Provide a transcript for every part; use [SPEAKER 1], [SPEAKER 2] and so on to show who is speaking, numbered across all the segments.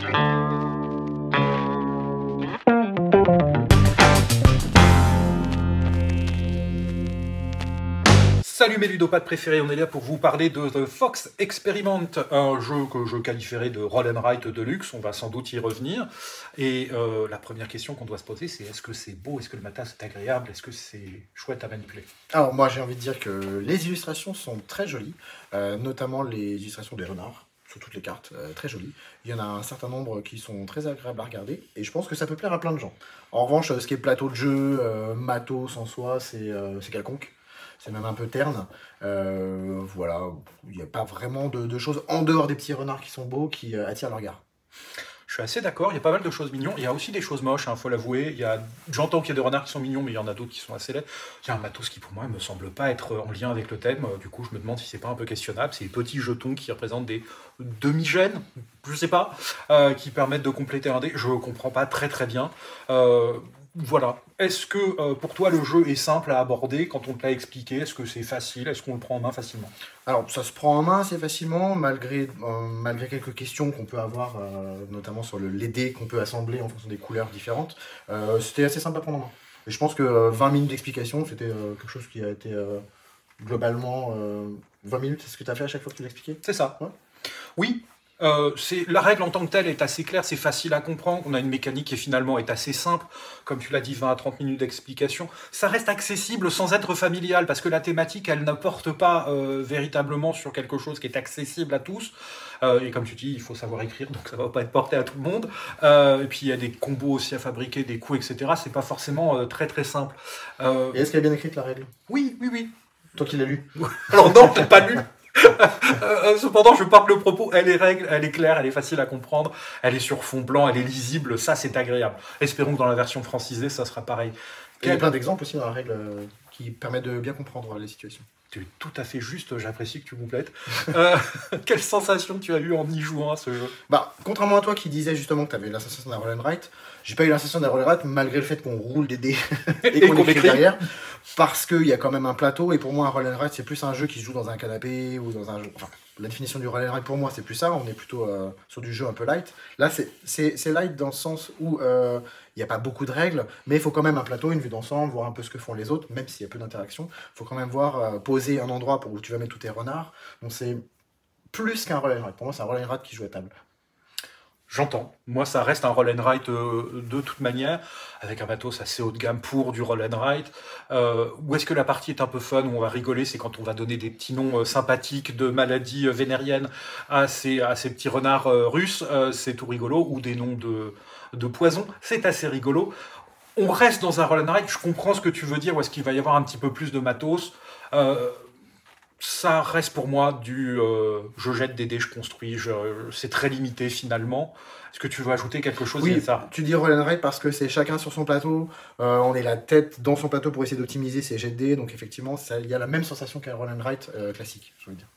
[SPEAKER 1] Salut mes ludopathes préférés, on est là pour vous parler de The Fox Experiment, un jeu que je qualifierais de roll and write de luxe, on va sans doute y revenir. Et la première question qu'on doit se poser, c'est est-ce que c'est beau, est-ce que le matas est agréable, est-ce que c'est chouette à manipuler?
[SPEAKER 2] Alors moi j'ai envie de dire que les illustrations sont très jolies, notamment les illustrations des renards, sur toutes les cartes, très jolies. Il y en a un certain nombre qui sont très agréables à regarder, et je pense que ça peut plaire à plein de gens. En revanche, ce qui est plateau de jeu, matos en soi, c'est quelconque. C'est même un peu terne. Voilà, il n'y a pas vraiment de choses en dehors des petits renards qui sont beaux, qui attirent le regard.
[SPEAKER 1] Je suis assez d'accord, il y a pas mal de choses mignonnes, il y a aussi des choses moches, faut l'avouer. J'entends qu'il y a des renards qui sont mignons, mais il y en a d'autres qui sont assez laids. Il y a un matos qui pour moi ne me semble pas être en lien avec le thème, du coup je me demande si c'est pas un peu questionnable. C'est des petits jetons qui représentent des demi-gènes, je sais pas, qui permettent de compléter un dé. Je comprends pas très bien. Voilà. Est-ce que pour toi le jeu est simple à aborder quand on te l'a expliqué? Est-ce que c'est facile? Est-ce qu'on le prend en main facilement?
[SPEAKER 2] Alors ça se prend en main assez facilement, malgré quelques questions qu'on peut avoir, notamment sur les dés qu'on peut assembler en fonction des couleurs différentes. C'était assez simple à prendre en main. Et je pense que 20 minutes d'explication, c'était quelque chose qui a été globalement 20 minutes, c'est ce que tu as fait à chaque fois que tu l'expliquais?
[SPEAKER 1] C'est ça.
[SPEAKER 2] Ouais.
[SPEAKER 1] Oui. La règle en tant que telle est assez claire, c'est facile à comprendre, on a une mécanique qui finalement est assez simple, comme tu l'as dit, 20 à 30 minutes d'explication. Ça reste accessible sans être familial, parce que la thématique, elle ne porte pas véritablement sur quelque chose qui est accessible à tous. Et comme tu dis, il faut savoir écrire, donc ça va pas être porté à tout le monde. Et puis il y a des combos aussi à fabriquer, des coups, etc. C'est pas forcément très simple.
[SPEAKER 2] Et est-ce qu'elle est bien écrite la règle?
[SPEAKER 1] Oui.
[SPEAKER 2] Toi qui l'as lu?
[SPEAKER 1] Alors non, peut-être pas lu. Cependant, je porte le propos, elle est règle, elle est claire, elle est facile à comprendre, elle est sur fond blanc, elle est lisible, ça c'est agréable. Espérons que dans la version francisée, ça sera pareil.
[SPEAKER 2] Il y a plein d'exemples aussi dans la règle qui permettent de bien comprendre les situations.
[SPEAKER 1] Tu es tout à fait juste, j'apprécie que tu complètes. Quelle sensation tu as eu en y jouant à ce jeu?
[SPEAKER 2] Bah, contrairement à toi qui disais justement que tu avais la sensation d'un roll and write, j'ai pas eu la sensation d'un roll and write malgré le fait qu'on roule des dés et qu'on écrit derrière, parce qu'il y a quand même un plateau, et pour moi un roll and write c'est plus un jeu qui se joue dans un canapé ou dans un jeu. Enfin, la définition du roll and write pour moi c'est plus ça, on est plutôt sur du jeu un peu light. Là c'est light dans le sens où il n'y a pas beaucoup de règles, mais il faut quand même un plateau, une vue d'ensemble, voir un peu ce que font les autres, même s'il y a peu d'interaction. Il faut quand même voir, poser un endroit où tu vas mettre tous tes renards. Donc c'est plus qu'un roll and write. Pour moi, c'est un roll and write qui joue à table.
[SPEAKER 1] J'entends. Moi, ça reste un roll and write de toute manière, avec un matos assez haut de gamme pour du roll and write. Où est-ce que la partie est un peu fun, où on va rigoler, c'est quand on va donner des petits noms sympathiques de maladies vénériennes à ces petits renards russes, c'est tout rigolo, ou des noms de poisons, c'est assez rigolo. On reste dans un roll and write, je comprends ce que tu veux dire, où est-ce qu'il va y avoir un petit peu plus de matos. Ça reste pour moi du je jette des dés, je construis, c'est très limité finalement. Est-ce que tu veux ajouter quelque chose?
[SPEAKER 2] Oui,
[SPEAKER 1] à ça?
[SPEAKER 2] tu dis roll and write parce que c'est chacun sur son plateau, on est la tête dans son plateau pour essayer d'optimiser ses jets de dés, donc effectivement, il y a la même sensation qu'un roll and write classique, je veux dire.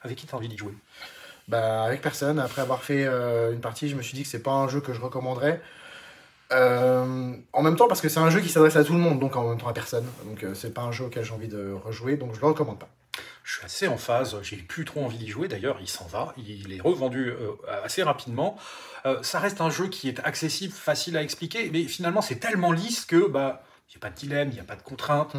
[SPEAKER 1] Avec qui tu as envie d'y jouer?
[SPEAKER 2] Bah, avec personne, après avoir fait une partie, je me suis dit que c'est pas un jeu que je recommanderais. En même temps, parce que c'est un jeu qui s'adresse à tout le monde, donc en même temps à personne. Donc c'est pas un jeu auquel j'ai envie de rejouer, donc je le recommande pas.
[SPEAKER 1] Je suis assez en phase, j'ai plus trop envie d'y jouer, d'ailleurs il s'en va, il est revendu assez rapidement. Ça reste un jeu qui est accessible, facile à expliquer, mais finalement c'est tellement lisse que il n'y a pas de dilemme, il n'y a pas de contrainte,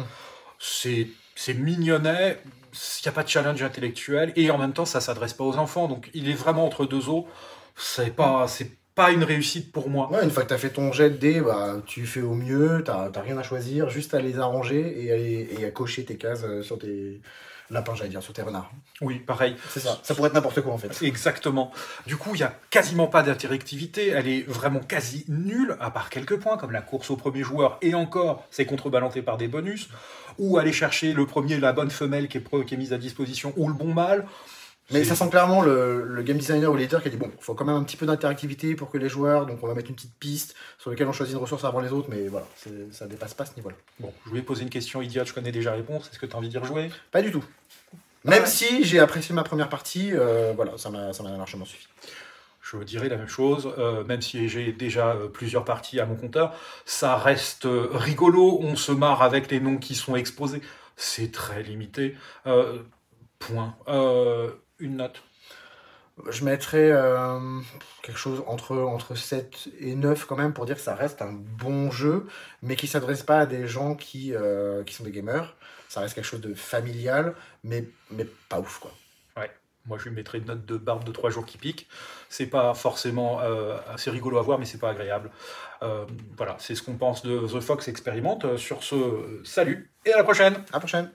[SPEAKER 1] c'est mignonnet, il n'y a pas de challenge intellectuel, et en même temps ça s'adresse pas aux enfants, donc il est vraiment entre deux eaux, c'est pas une réussite pour moi.
[SPEAKER 2] Ouais, une fois que tu as fait ton jet de dés, bah, tu fais au mieux, t'as rien à choisir, juste à les arranger et à cocher tes cases sur tes lapins, j'allais dire, sur tes renards.
[SPEAKER 1] Oui, pareil.
[SPEAKER 2] C'est ça, ça pourrait être n'importe quoi en fait.
[SPEAKER 1] Exactement. Du coup, il n'y a quasiment pas d'interactivité, elle est vraiment quasi nulle, à part quelques points, comme la course au premier joueur, et encore, c'est contrebalancé par des bonus, ou aller chercher le premier, la bonne femelle qui est mise à disposition, ou le bon mâle.
[SPEAKER 2] Mais ça sent clairement le game designer ou l'éditeur qui a dit bon, il faut quand même un petit peu d'interactivité pour que les joueurs, donc on va mettre une petite piste sur laquelle on choisit une ressource avant les autres, mais voilà, ça dépasse pas ce niveau-là.
[SPEAKER 1] Bon, je voulais poser une question idiote, je connais déjà la réponse, est-ce que tu as envie d'y rejouer?
[SPEAKER 2] Pas du tout. Même si j'ai apprécié ma première partie, voilà, ça m'a largement suffi.
[SPEAKER 1] Je dirais la même chose, même si j'ai déjà plusieurs parties à mon compteur, ça reste rigolo, on se marre avec les noms qui sont exposés, c'est très limité. Point. Une note.
[SPEAKER 2] Je mettrais quelque chose entre 7 et 9 quand même pour dire que ça reste un bon jeu, mais qui s'adresse pas à des gens qui sont des gamers. Ça reste quelque chose de familial, mais pas ouf quoi.
[SPEAKER 1] Ouais. Moi, je lui mettrais une note de barbe de 3 jours qui pique. C'est pas forcément assez rigolo à voir, mais c'est pas agréable. Euh, voilà, c'est ce qu'on pense de The Fox Experiment. Sur ce, salut et à la prochaine!
[SPEAKER 2] À la prochaine!